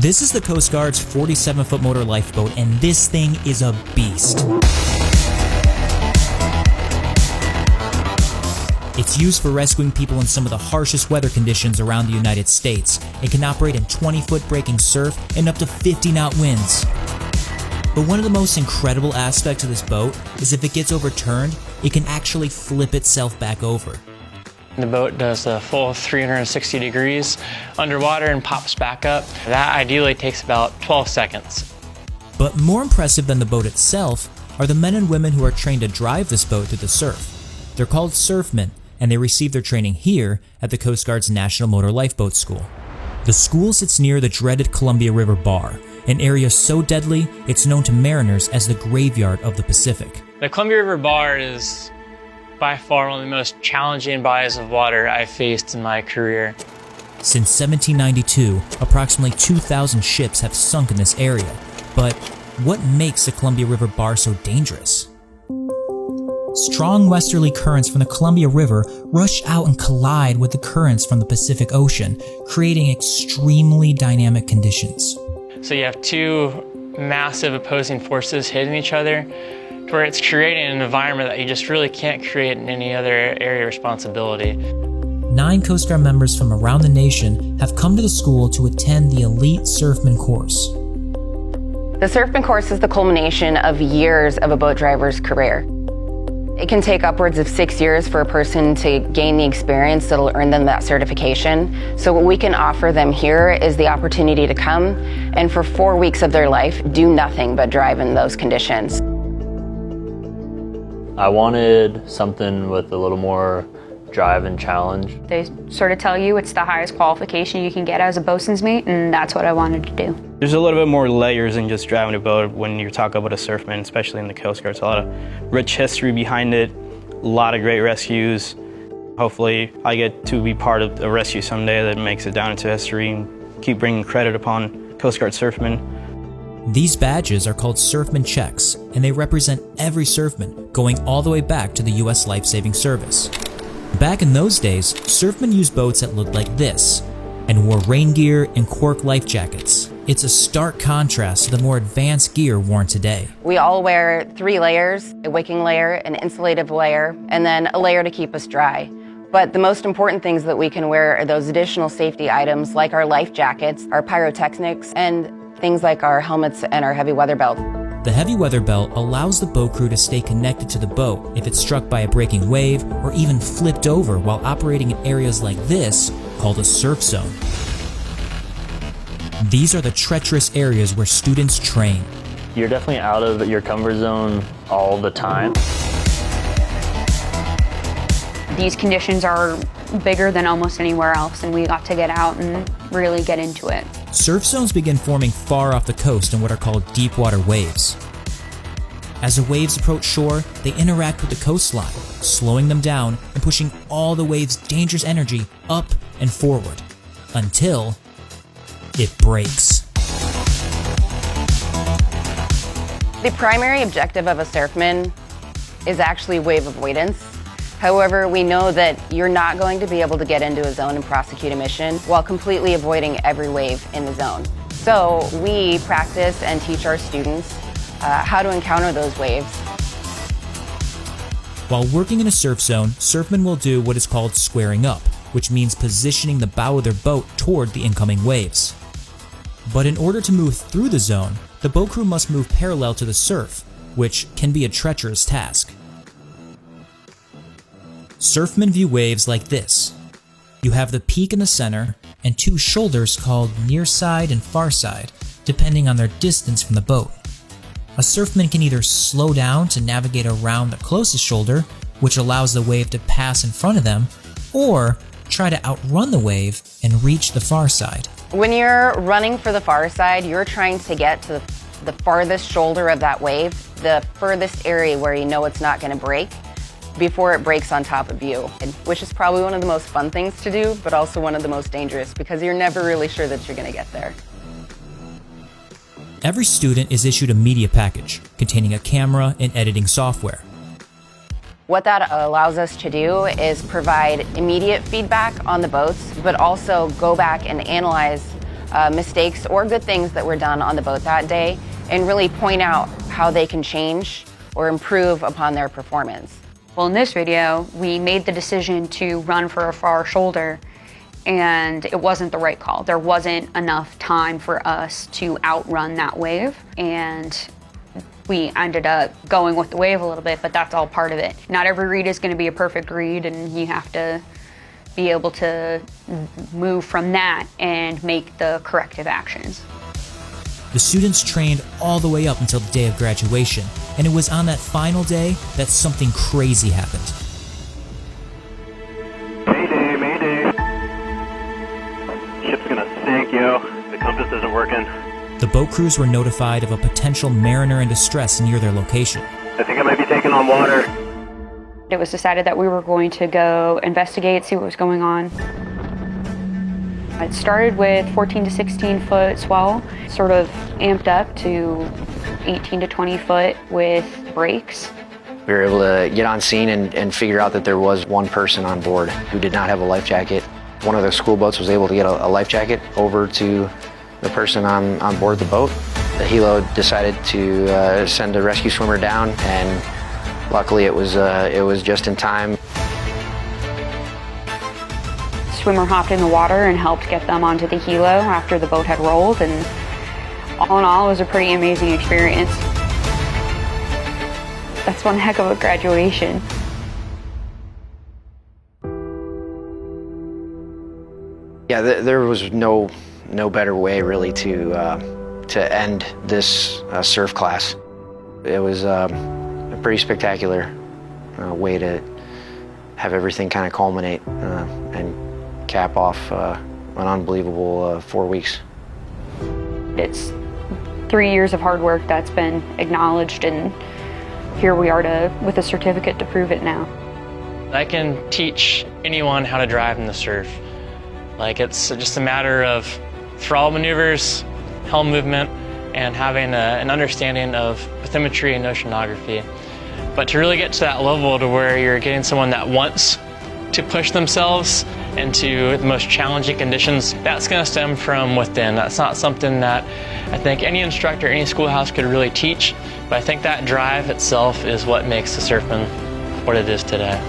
This is the Coast Guard's 47-foot motor lifeboat, and this thing is a beast. It's used for rescuing people in some of the harshest weather conditions around the United States. It can operate in 20-foot breaking surf and up to 50-knot winds. But one of the most incredible aspects of this boat is if it gets overturned, it can actually flip itself back over. The boat does a full 360 degrees underwater and pops back up. That ideally takes about 12 seconds. But more impressive than the boat itself are the men and women who are trained to drive this boat through the surf. They're called surfmen, and they receive their training here at the Coast Guard's National Motor Lifeboat School. The school sits near the dreaded Columbia River Bar, an area so deadly it's known to mariners as the graveyard of the Pacific. The Columbia River Bar is by far one of the most challenging bodies of water I've faced in my career. Since 1792, approximately 2,000 ships have sunk in this area. But what makes the Columbia River Bar so dangerous? Strong westerly currents from the Columbia River rush out and collide with the currents from the Pacific Ocean, creating extremely dynamic conditions. So you have two massive opposing forces hitting each other, where it's creating an environment that you just really can't create in any other area of responsibility. 9 Coast Guard members from around the nation have come to the school to attend the elite surfman course. The surfman course is the culmination of years of a boat driver's career. It can take upwards of 6 years for a person to gain the experience that'll earn them that certification. So what we can offer them here is the opportunity to come and for 4 weeks of their life do nothing but drive in those conditions. I wanted something with a little more drive and challenge. They sort of tell you it's the highest qualification you can get as a bosun's mate, and that's what I wanted to do. There's a little bit more layers than just driving a boat when you're talking about a surfman, especially in the Coast Guard. It's a lot of rich history behind it, a lot of great rescues. Hopefully I get to be part of a rescue someday that makes it down into history and keep bringing credit upon Coast Guard surfmen. These badges are called Surfman Checks, and they represent every surfman, going all the way back to the U.S. Life-Saving Service. Back in those days, surfmen used boats that looked like this, and wore rain gear and cork life jackets. It's a stark contrast to the more advanced gear worn today. We all wear 3 layers, a wicking layer, an insulative layer, and then a layer to keep us dry. But the most important things that we can wear are those additional safety items like our life jackets, our pyrotechnics, and things like our helmets and our heavy weather belt. The heavy weather belt allows the boat crew to stay connected to the boat if it's struck by a breaking wave or even flipped over while operating in areas like this, called a surf zone. These are the treacherous areas where students train. You're definitely out of your comfort zone all the time. These conditions are bigger than almost anywhere else, and we got to get out and really get into it. Surf zones begin forming far off the coast in what are called deep water waves. As the waves approach shore, they interact with the coastline, slowing them down and pushing all the wave's dangerous energy up and forward, until it breaks. The primary objective of a surfman is actually wave avoidance. However, we know that you're not going to be able to get into a zone and prosecute a mission while completely avoiding every wave in the zone. So we practice and teach our students how to encounter those waves. While working in a surf zone, surfmen will do what is called squaring up, which means positioning the bow of their boat toward the incoming waves. But in order to move through the zone, the boat crew must move parallel to the surf, which can be a treacherous task. Surfmen view waves like this. You have the peak in the center and 2 shoulders called near side and far side, depending on their distance from the boat. A surfman can either slow down to navigate around the closest shoulder, which allows the wave to pass in front of them, or try to outrun the wave and reach the far side. When you're running for the far side, you're trying to get to the farthest shoulder of that wave, the furthest area where you know it's not going to break, before it breaks on top of you, which is probably one of the most fun things to do, but also one of the most dangerous because you're never really sure that you're going to get there. Every student is issued a media package containing a camera and editing software. What that allows us to do is provide immediate feedback on the boats, but also go back and analyze mistakes or good things that were done on the boat that day and really point out how they can change or improve upon their performance. Well, in this video, we made the decision to run for a far shoulder, and it wasn't the right call. There wasn't enough time for us to outrun that wave, and we ended up going with the wave a little bit, but that's all part of it. Not every read is going to be a perfect read, and you have to be able to move from that and make the corrective actions. The students trained all the way up until the day of graduation, and it was on that final day that something crazy happened. Mayday, mayday. Ship's gonna sink, yo. The compass isn't working. The boat crews were notified of a potential mariner in distress near their location. I think I might be taking on water. It was decided that we were going to go investigate, see what was going on. It started with 14 to 16 foot swell, sort of amped up to 18 to 20 foot with brakes. We were able to get on scene and figure out that there was one person on board who did not have a life jacket. One of the school boats was able to get a life jacket over to the person on board the boat. The helo decided to send a rescue swimmer down, and luckily it was just in time. Swimmer hopped in the water and helped get them onto the helo after the boat had rolled, and all in all, it was a pretty amazing experience. That's one heck of a graduation. Yeah, there was no better way really to end this surf class. It was a pretty spectacular way to have everything kind of culminate and cap off an unbelievable 4 weeks. It's 3 years of hard work that's been acknowledged, and here we are with a certificate to prove it now. I can teach anyone how to drive in the surf. Like, it's just a matter of throttle maneuvers, helm movement, and having an understanding of bathymetry and oceanography. But to really get to that level to where you're getting someone that wants to push themselves into the most challenging conditions, that's going to stem from within. That's not something that I think any instructor, any schoolhouse could really teach, but I think that drive itself is what makes the surfing what it is today.